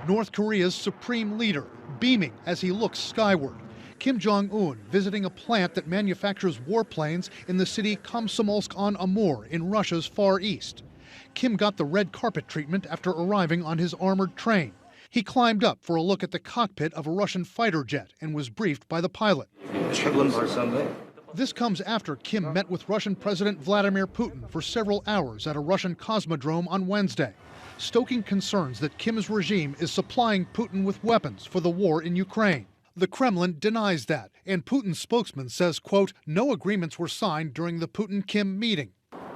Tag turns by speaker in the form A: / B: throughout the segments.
A: North Korea's supreme leader, beaming as he looks skyward. Kim Jong Un visiting a plant that manufactures warplanes in the city Komsomolsk-on-Amur in Russia's Far East. Kim got the red carpet treatment after arriving on his armored train. He climbed up for a look at the cockpit of a Russian fighter jet and was briefed by the pilot. This comes after Kim met with Russian President Vladimir Putin for several hours at a Russian cosmodrome on Wednesday, stoking concerns that Kim's regime is supplying Putin with weapons for the war in Ukraine. The Kremlin denies that, and Putin's spokesman says, quote, no agreements were signed during the Putin-Kim meeting.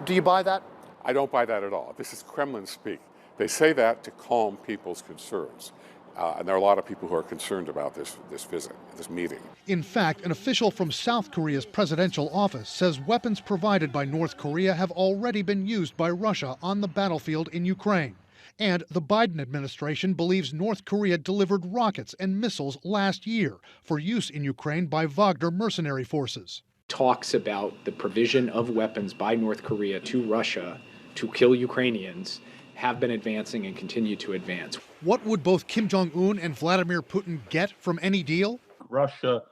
A: Do you buy that?
B: I don't buy that at all. This is Kremlin speak. They say that to calm people's concerns. And there are a lot of people who are concerned about this visit, this meeting.
A: In fact, an official from South Korea's presidential office says weapons provided by North Korea have already been used by Russia on the battlefield in Ukraine. And the Biden administration believes North Korea delivered rockets and missiles last year for use in Ukraine by Wagner mercenary forces.
C: Talks about the provision of weapons by North Korea to Russia to kill Ukrainians have been advancing and continue to advance.
A: What would both Kim Jong Un and Vladimir Putin get from any deal?
D: Russia,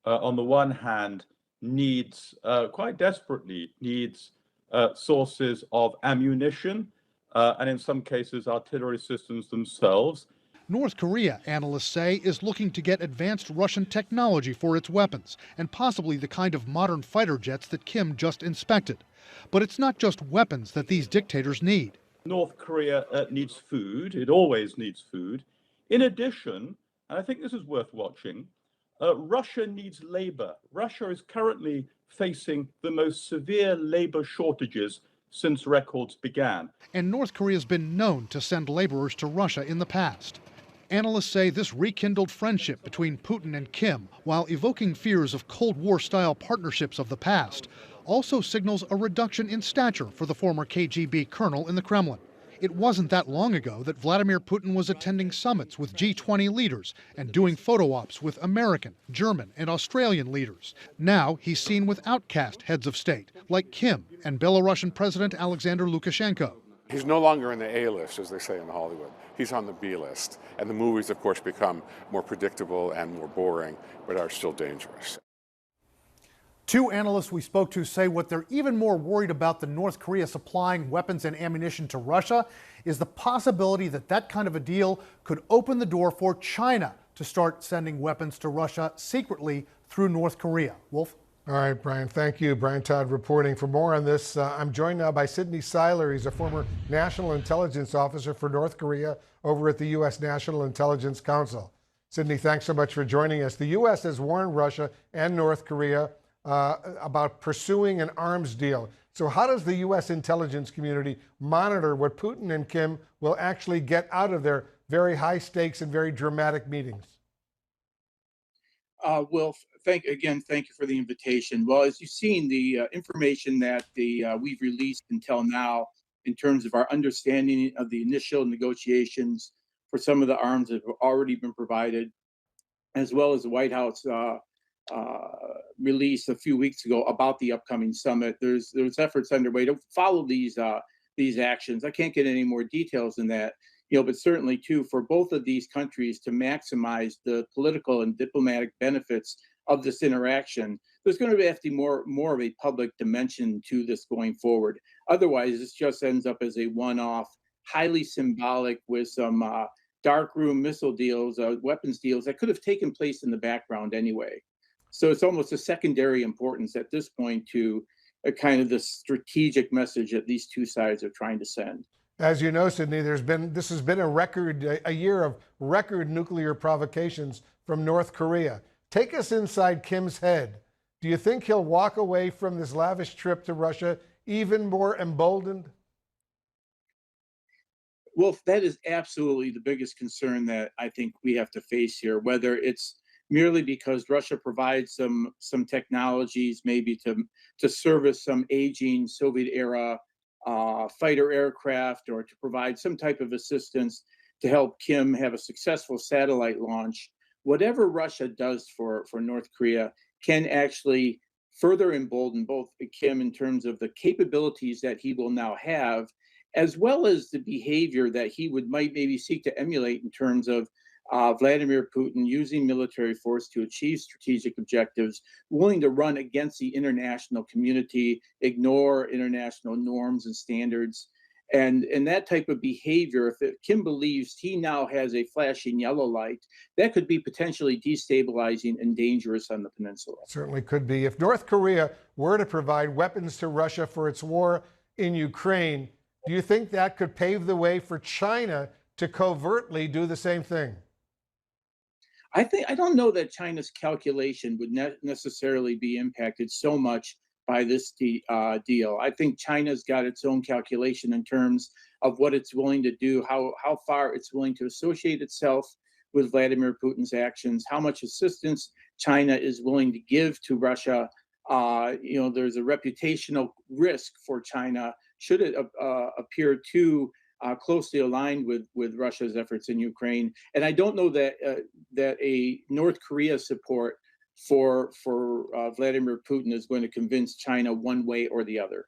D: on the one hand, quite desperately needs sources of ammunition and in some cases artillery systems themselves.
A: North Korea, analysts say, is looking to get advanced Russian technology for its weapons and possibly the kind of modern fighter jets that Kim just inspected. But it's not just weapons that these dictators need.
D: North Korea needs food. It always needs food. In addition, and I think this is worth watching, Russia needs labor. Russia is currently facing the most severe labor shortages since records began.
A: And North Korea's been known to send laborers to Russia in the past. Analysts say this rekindled friendship between Putin and Kim, while evoking fears of Cold War-style partnerships of the past, also signals a reduction in stature for the former KGB colonel in the Kremlin. It wasn't that long ago that Vladimir Putin was attending summits with G20 leaders and doing photo ops with American, German, and Australian leaders. Now he's seen with outcast heads of state, like Kim and Belarusian President Alexander Lukashenko.
B: He's no longer in the A list, as they say in Hollywood. He's on the B list. And the movies, of course, become more predictable and more boring, but are still dangerous.
A: Two analysts we spoke to say what they're even more worried about than North Korea supplying weapons and ammunition to Russia is the possibility that that kind of a deal could open the door for China to start sending weapons to Russia secretly through North Korea. Wolf?
E: All right, Brian, thank you. Brian Todd reporting. For more on this, I'm joined now by Sidney Seiler. He's a former National Intelligence Officer for North Korea over at the U.S. National Intelligence Council. Sidney, thanks so much for joining us. The U.S. has warned Russia and North Korea about pursuing an arms deal. So how does the U.S. intelligence community monitor what Putin and Kim will actually get out of their very high stakes and very dramatic meetings?
F: Well, thank you for the invitation. Well, as you've seen, the information that we've released until now in terms of our understanding of the initial negotiations for some of the arms that have already been provided, as well as the White House release a few weeks ago about the upcoming summit. There's efforts underway to follow these actions. I can't get any more details than that, but certainly too for both of these countries to maximize the political and diplomatic benefits of this interaction. There's going to have to be more of a public dimension to this going forward. Otherwise, this just ends up as a one-off, highly symbolic with some darkroom missile deals, weapons deals that could have taken place in the background anyway. So it's almost a secondary importance at this point to kind of the strategic message that these two sides are trying to send.
E: As you know, Sidney, this has been a year of record nuclear provocations from North Korea. Take us inside Kim's head. Do you think he'll walk away from this lavish trip to Russia even more emboldened?
F: Well, that is absolutely the biggest concern that I think we have to face here, whether it's merely because Russia provides some technologies maybe to service some aging Soviet era fighter aircraft, or to provide some type of assistance to help Kim have a successful satellite launch. Whatever Russia does for North Korea can actually further embolden both Kim in terms of the capabilities that he will now have, as well as the behavior that he might maybe seek to emulate in terms of Vladimir Putin using military force to achieve strategic objectives, willing to run against the international community, ignore international norms and standards. And that type of behavior, if Kim believes he now has a flashing yellow light, that could be potentially destabilizing and dangerous on the peninsula.
E: Certainly could be. If North Korea were to provide weapons to Russia for its war in Ukraine, do you think that could pave the way for China to covertly do the same thing?
F: I don't know that China's calculation would necessarily be impacted so much by this deal. I think China's got its own calculation in terms of what it's willing to do, how far it's willing to associate itself with Vladimir Putin's actions, how much assistance China is willing to give to Russia. There's a reputational risk for China should it appear too closely aligned with Russia's efforts in Ukraine. And I don't know that a North Korea support for Vladimir Putin is going to convince China one way or the other.